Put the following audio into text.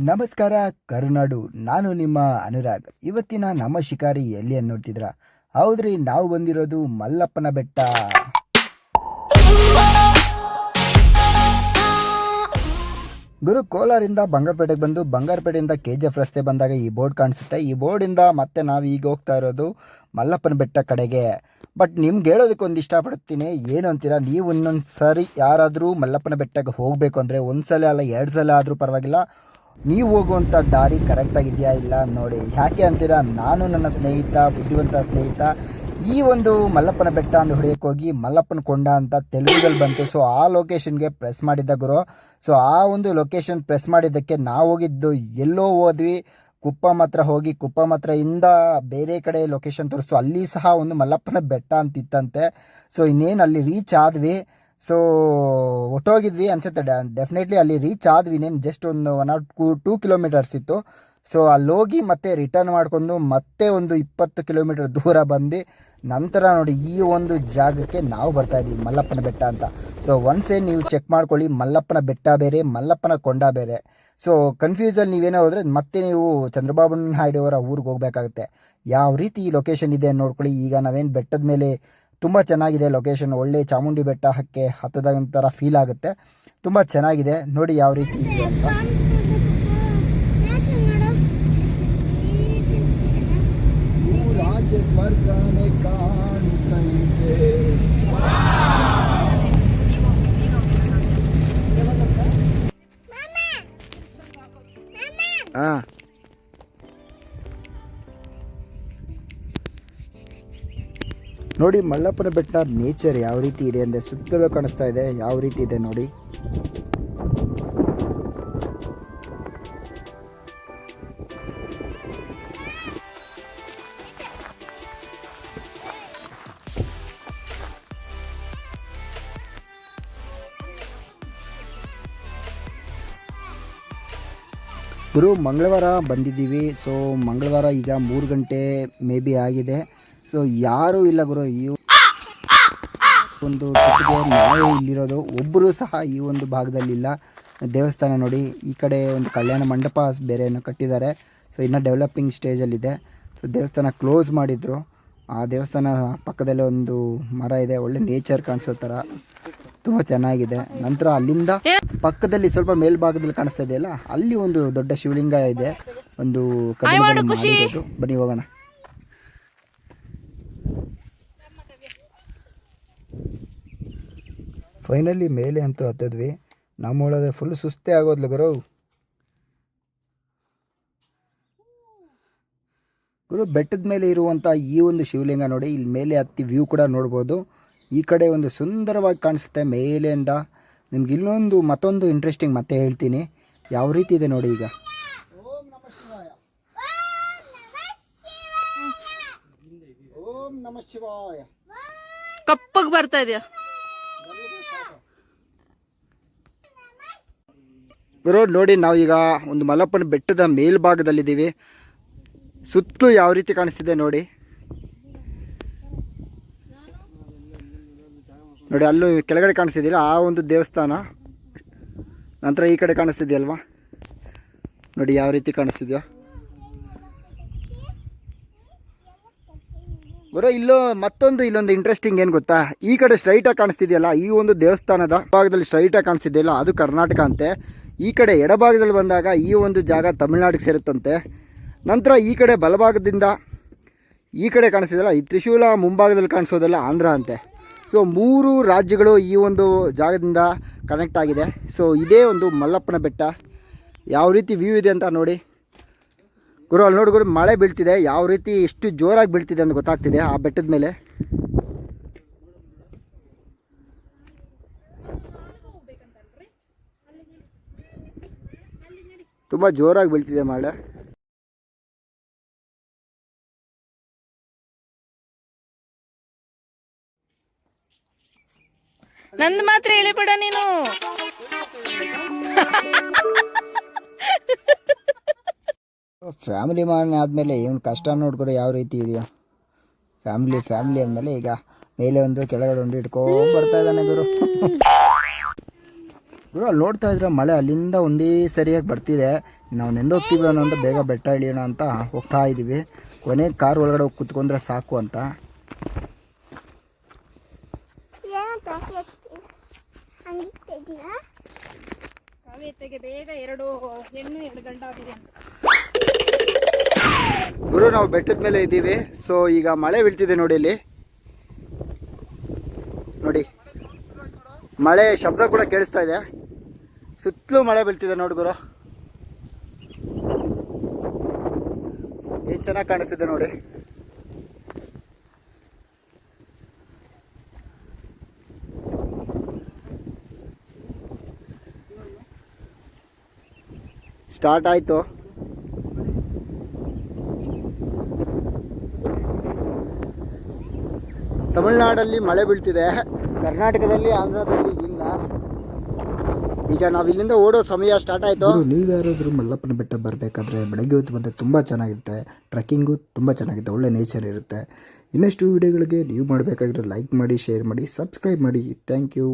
ನಮಸ್ಕಾರ ಕರುನಾಡು, ನಾನು ನಿಮ್ಮ ಅನುರಾಗ್. ಇವತ್ತಿನ ನಮ್ಮ ಶಿಕಾರಿ ಎಲ್ಲಿ ಅಂತ ನೋಡ್ತಿದ್ರ? ಹೌದ್ರಿ, ನಾವು ಬಂದಿರೋದು ಮಲ್ಲಪ್ಪನ ಬೆಟ್ಟ. ಗುರು, ಕೋಲಾರಿಂದ ಬಂಗಾರಪೇಟೆಗೆ ಬಂದು ಬಂಗಾರಪೇಟೆಯಿಂದ KGF ರಸ್ತೆ ಬಂದಾಗ ಈ ಬೋರ್ಡ್ ಕಾಣಿಸುತ್ತೆ. ಈ ಬೋರ್ಡಿಂದ ಮತ್ತೆ ನಾವು ಈಗ ಹೋಗ್ತಾ ಇರೋದು ಮಲ್ಲಪ್ಪನ ಬೆಟ್ಟ ಕಡೆಗೆ. ಬಟ್ ನಿಮ್ಗೆ ಹೇಳೋದಕ್ಕೆ ಒಂದು ಇಷ್ಟಪಡ್ತೀನಿ, ಏನು ಅಂತೀರಾ, ನೀವು ಇನ್ನೊಂದು ಸರಿ ಯಾರಾದರೂ ಮಲ್ಲಪ್ಪನ ಬೆಟ್ಟಕ್ಕೆ ಹೋಗಬೇಕು ಅಂದರೆ ಒಂದು ಸಲ ಅಲ್ಲ 2 ಸಲ ಆದರೂ ಪರವಾಗಿಲ್ಲ, ನೀವು ಹೋಗುವಂಥ ದಾರಿ ಕರೆಕ್ಟಾಗಿದೆಯಾ ಇಲ್ಲ ನೋಡಿ. ಯಾಕೆ ಅಂತೀರಾ, ನಾನು ನನ್ನ ಸ್ನೇಹಿತ, ಬುದ್ಧಿವಂತ ಸ್ನೇಹಿತ, ಈ ಒಂದು ಮಲ್ಲಪ್ಪನ ಬೆಟ್ಟ ಅಂತ ಹೊಡೆಯೋಕ್ಕೆ ಹೋಗಿ ಮಲ್ಲಪ್ಪನ ಕೊಂಡ ಅಂತ ತೆಲುಗುದಲ್ಲಿ ಬಂತು. ಸೊ ಆ ಲೊಕೇಶನ್ಗೆ ಪ್ರೆಸ್ ಮಾಡಿದ್ದ ಗುರು. ಸೊ ಆ ಒಂದು ಲೊಕೇಶನ್ ಪ್ರೆಸ್ ಮಾಡಿದ್ದಕ್ಕೆ ನಾವು ಹೋಗಿದ್ದು ಎಲ್ಲೋ ಹೋದ್ವಿ, ಕುಪ್ಪಂ ಹತ್ರ ಹೋಗಿ ಕುಪ್ಪಂ ಹತ್ರ ಇಂದ ಬೇರೆ ಕಡೆ ಲೊಕೇಶನ್ ತೋರಿಸ್ತು. ಅಲ್ಲಿ ಸಹ ಒಂದು ಮಲ್ಲಪ್ಪನ ಬೆಟ್ಟ ಅಂತಿತ್ತಂತೆ. ಸೊ ಇನ್ನೇನು ಅಲ್ಲಿ ರೀಚ್ ಆದ್ವಿ. ಸೊ ಹೊಟ್ಟೋಗಿದ್ವಿ ಅನ್ಸುತ್ತೆ, ಡೆಫಿನೆಟ್ಲಿ ಅಲ್ಲಿ ರೀಚ್ ಆದ್ವಿ. ಇನ್ನೇನು ಜಸ್ಟ್ ಒಂದು 1 or 2 ಕಿಲೋಮೀಟರ್ಸ್ ಇತ್ತು. ಸೊ ಅಲ್ಲಿ ಹೋಗಿ ಮತ್ತೆ ರಿಟರ್ನ್ ಮಾಡ್ಕೊಂಡು ಮತ್ತೆ ಒಂದು 20 ಕಿಲೋಮೀಟರ್ ದೂರ ಬಂದು ನಂತರ ನೋಡಿ ಈ ಒಂದು ಜಾಗಕ್ಕೆ ನಾವು ಬರ್ತಾ ಇದ್ದೀವಿ, ಮಲ್ಲಪ್ಪನ ಬೆಟ್ಟ ಅಂತ. ಸೊ ಒನ್ಸೇ ನೀವು ಚೆಕ್ ಮಾಡ್ಕೊಳ್ಳಿ, ಮಲ್ಲಪ್ಪನ ಬೆಟ್ಟ ಬೇರೆ, ಮಲ್ಲಪ್ಪನ ಕೊಂಡ ಬೇರೆ. ಸೊ ಕನ್ಫ್ಯೂಸಲ್ಲಿ ನೀವೇನೋ ಹೋದರೆ ಮತ್ತೆ ನೀವು ಚಂದ್ರಬಾಬು ನಾಯ್ಡು ಅವರ ಊರಿಗೆ ಹೋಗಬೇಕಾಗುತ್ತೆ. ಯಾವ ರೀತಿ ಈ ಲೊಕೇಶನ್ ಇದೆ ನೋಡ್ಕೊಳ್ಳಿ. ಈಗ ನಾವೇನು ಬೆಟ್ಟದ ಮೇಲೆ ತುಂಬ ಚೆನ್ನಾಗಿದೆ ಲೊಕೇಶನ್, ಒಳ್ಳೆ ಚಾಮುಂಡಿ ಬೆಟ್ಟ ಹತ್ತದ ಥರ ಫೀಲ್ ಆಗುತ್ತೆ. ತುಂಬ ಚೆನ್ನಾಗಿದೆ ನೋಡಿ ಯಾವ ರೀತಿ ಇದೆ ಅಂತ. ಸ್ವರ್ಗನೇ ಕಾಣುತ್ತೈತೆ. ನೋಡಿ ಮಲ್ಲಪ್ಪನ ಬೆಟ್ಟ ನೇಚರ್ ಯಾವ ರೀತಿ ಇದೆ ಅಂದರೆ ಸುತ್ತಲೂ ಕಾಣಿಸ್ತಾ ಇದೆ, ಯಾವ ರೀತಿ ಇದೆ ನೋಡಿ. ಗುರು, ಮಂಗಳವಾರ ಬಂದಿದ್ದೀವಿ. ಸೊ ಮಂಗಳವಾರ ಈಗ 3 ಗಂಟೆ ಮೇ ಬಿ ಆಗಿದೆ. ಸೊ ಯಾರೂ ಇಲ್ಲ ಗುರು, ಈ ಒಂದು ಟ್ರಿಪ್ಗೆ ನಾವೇ ಇಲ್ಲಿರೋದು. ಒಬ್ಬರು ಸಹ ಈ ಒಂದು ಭಾಗದಲ್ಲಿಲ್ಲ. ದೇವಸ್ಥಾನ ನೋಡಿ, ಈ ಕಡೆ ಒಂದು ಕಲ್ಯಾಣ ಮಂಟಪ ಬೇರೆಯನ್ನು ಕಟ್ಟಿದ್ದಾರೆ. ಸೊ ಇನ್ನೂ ಡೆವಲಪಿಂಗ್ ಸ್ಟೇಜಲ್ಲಿದೆ. ಸೊ ದೇವಸ್ಥಾನ ಕ್ಲೋಸ್ ಮಾಡಿದರು. ಆ ದೇವಸ್ಥಾನ ಪಕ್ಕದಲ್ಲೇ ಒಂದು ಮರ ಇದೆ, ಒಳ್ಳೆ ನೇಚರ್ ಕಾಣಿಸೋ ಥರ ತುಂಬ ಚೆನ್ನಾಗಿದೆ. ನಂತರ ಅಲ್ಲಿಂದ ಪಕ್ಕದಲ್ಲಿ ಸ್ವಲ್ಪ ಮೇಲ್ಭಾಗದಲ್ಲಿ ಕಾಣಿಸ್ತಾ ಇದೆಯಲ್ಲ, ಅಲ್ಲಿ ಒಂದು ದೊಡ್ಡ ಶಿವಲಿಂಗ ಇದೆ, ಒಂದು ಕಬ್ಬಿಣದಲ್ಲಿ ಮಾಡಿರೋದು. ಬನ್ನಿ ಹೋಗೋಣ. ಫೈನಲಿ ಮೇಲೆ ಅಂತೂ ಹತ್ತಿದ್ವಿ. ನಮ್ಮ ಒಳಗೆ ಫುಲ್ ಸುಸ್ತೇ ಆಗೋದ್ಲ ಗುರು. ಬೆಟ್ಟದ ಮೇಲೆ ಇರುವಂಥ ಈ ಒಂದು ಶಿವಲಿಂಗ ನೋಡಿ, ಇಲ್ಲಿ ಮೇಲೆ ಹತ್ತಿ ವ್ಯೂ ಕೂಡ ನೋಡ್ಬೋದು. ಈ ಕಡೆ ಒಂದು ಸುಂದರವಾಗಿ ಕಾಣಿಸುತ್ತೆ ಮೇಲೆಯಿಂದ. ನಿಮ್ಗೆ ಮತ್ತೊಂದು ಇಂಟ್ರೆಸ್ಟಿಂಗ್ ಮತ್ತೆ ಹೇಳ್ತೀನಿ ಯಾವ ರೀತಿ ಇದೆ ನೋಡಿ. ಈಗ ಓಂ ನಮಃ ಶಿವಾಯ ಕಪ್ಪಗೆ ಬರ್ತಾ ಇದೆಯಾ ಗುರು ನೋಡಿ. ನಾವೀಗ ಒಂದು ಮಲ್ಲಪ್ಪನ ಬೆಟ್ಟದ ಮೇಲ್ಭಾಗದಲ್ಲಿದ್ದೀವಿ. ಸುತ್ತಲೂ ಯಾವ ರೀತಿ ಕಾಣಿಸ್ತಿದೆ ನೋಡಿ. ನೋಡಿ ಅಲ್ಲೂ ಕೆಳಗಡೆ ಕಾಣಿಸ್ತಿದೆಯಲ್ಲ ಆ ಒಂದು ದೇವಸ್ಥಾನ. ನಂತರ ಈ ಕಡೆ ಕಾಣಿಸ್ತಿದೆಯಲ್ವಾ ನೋಡಿ ಯಾವ ರೀತಿ ಕಾಣಿಸ್ತಿದೆಯೋ ಗುರು. ಇಲ್ಲೊಂದು ಇಂಟ್ರೆಸ್ಟಿಂಗ್ ಏನು ಗೊತ್ತಾ, ಈ ಕಡೆ ಸ್ಟ್ರೈಟಾಗಿ ಕಾಣಿಸ್ತಿದೆಯಲ್ಲ ಈ ಒಂದು ದೇವಸ್ಥಾನದ ಭಾಗದಲ್ಲಿ ಸ್ಟ್ರೈಟಾಗಿ ಕಾಣಿಸ್ತಿದೆಯಲ್ಲ ಅದು ಕರ್ನಾಟಕ ಅಂತೆ. ಈ ಕಡೆ ಎಡಭಾಗದಲ್ಲಿ ಬಂದಾಗ ಈ ಒಂದು ಜಾಗ ತಮಿಳ್ನಾಡಿಗೆ ಸೇರುತ್ತಂತೆ. ನಂತರ ಈ ಕಡೆ ಬಲಭಾಗದಿಂದ ಈ ಕಡೆ ಕಾಣಿಸ್ತಿದೆಯಲ್ಲ ಈ ತ್ರಿಶೂಲ ಮುಂಭಾಗದಲ್ಲಿ ಕಾಣಿಸೋದೆಲ್ಲ ಆಂಧ್ರ ಅಂತೆ. ಸೊ 3 ರಾಜ್ಯಗಳು ಈ ಒಂದು ಜಾಗದಿಂದ ಕನೆಕ್ಟ್ ಆಗಿದೆ. ಸೊ ಇದೇ ಒಂದು ಮಲ್ಲಪ್ಪನ ಬೆಟ್ಟ. ಯಾವ ರೀತಿ ವ್ಯೂ ಇದೆ ಅಂತ ನೋಡಿ ಗುರು. ಅಲ್ಲಿ ನೋಡಿ ಗುರು, ಮಳೆ ಬೀಳ್ತಿದೆ, ಯಾವ ರೀತಿ ಎಷ್ಟು ಜೋರಾಗಿ ಬೀಳ್ತಿದೆ ಅಂತ ಗೊತ್ತಾಗ್ತಿದೆ ಆ ಬೆಟ್ಟದ ಮೇಲೆ. ತುಂಬ ಜೋರಾಗಿ ಬೀಳ್ತಿದೆ ಮಳೆ. ನಂದು ಮಾತ್ರ ಹೇಳಿಬಿಡ ನೀನು. ಫ್ಯಾಮಿಲಿ ಮ್ಯಾನ್ ಆದಮೇಲೆ ಇವನು ಕಷ್ಟ ನೋಡ್ಕೊಡು ಯಾವ ರೀತಿ ಇದೆಯೋ. ಫ್ಯಾಮಿಲಿ ಅಂದಮೇಲೆ ಈಗ ಮೇಲೆ ಒಂದು ಕೆಳಗಡೆ ಒಂದು ಇಟ್ಕೊಂಡು ಬರ್ತಾ ಇದ್ದಾನೆ ಗುರು. ಗುರು ಅಲ್ಲಿ ನೋಡ್ತಾ ಇದ್ರೆ ಮಳೆ ಅಲ್ಲಿಂದ ಒಂದೇ ಸರಿಯಾಗಿ ಬರ್ತಿದೆ. ನಾವು ನೆಂದೋಗ್ತೀವಿ ಅನ್ನೋ ಅಂತ ಬೇಗ ಬೆಟ್ಟ ಇಳಿಯೋಣ ಅಂತ ಹೋಗ್ತಾ ಇದ್ದೀವಿ. ಕೊನೆಗೆ ಕಾರ್ ಒಳಗಡೆ ಹೋಗಿ ಕುತ್ಕೊಂಡ್ರೆ ಸಾಕು ಅಂತ. ಬೇಗ 2 ಹೆಣ್ಣು 2 ಗಂಡ ಆಗಿದೆ. ಗುರು ನಾವು ಬೆಟ್ಟದ ಮೇಲೆ ಇದ್ದೀವಿ. ಸೊ ಈಗ ಮಳೆ ಬೀಳ್ತಿದೆ ನೋಡಿ, ಇಲ್ಲಿ ನೋಡಿ ಮಳೆ ಶಬ್ದ ಕೂಡ ಕೇಳಿಸ್ತಾ ಇದೆ. ಸುತ್ತಲೂ ಮಳೆ ಬೀಳ್ತಿದೆ ನೋಡಿ ಗುರು, ಏನು ಚೆನ್ನಾಗಿ ಕಾಣಿಸ್ತಿದೆ ನೋಡಿ. ಸ್ಟಾರ್ಟ್ ಆಯಿತು. ತಮಿಳ್ನಾಡಲ್ಲಿ ಮಳೆ ಬೀಳ್ತಿದೆ, ಕರ್ನಾಟಕದಲ್ಲಿ ಆಂಧ್ರದಲ್ಲಿ ಇಲ್ಲ. ಈಗ ನಾವು ಇಲ್ಲಿಂದ ಓಡೋ ಸಮಯ ಸ್ಟಾರ್ಟ್ ಆಯಿತು. ನೀವು ಯಾರಾದರೂ ಮಲ್ಲಪ್ಪನ ಬೆಟ್ಟ ಬರಬೇಕಾದ್ರೆ ಬೆಳಗ್ಗೆ ಹೊತ್ತು ಬಂದರೆ ತುಂಬ ಚೆನ್ನಾಗಿರುತ್ತೆ. ಟ್ರೆಕ್ಕಿಂಗು ತುಂಬ ಚೆನ್ನಾಗಿರುತ್ತೆ, ಒಳ್ಳೆ ನೇಚರ್ ಇರುತ್ತೆ. ಇನ್ನಷ್ಟು ವೀಡಿಯೋಗಳಿಗೆ ನೀವು ಮಾಡಬೇಕಾಗಿರೋ ಲೈಕ್ ಮಾಡಿ, ಶೇರ್ ಮಾಡಿ, ಸಬ್ಸ್ಕ್ರೈಬ್ ಮಾಡಿ. Thank you.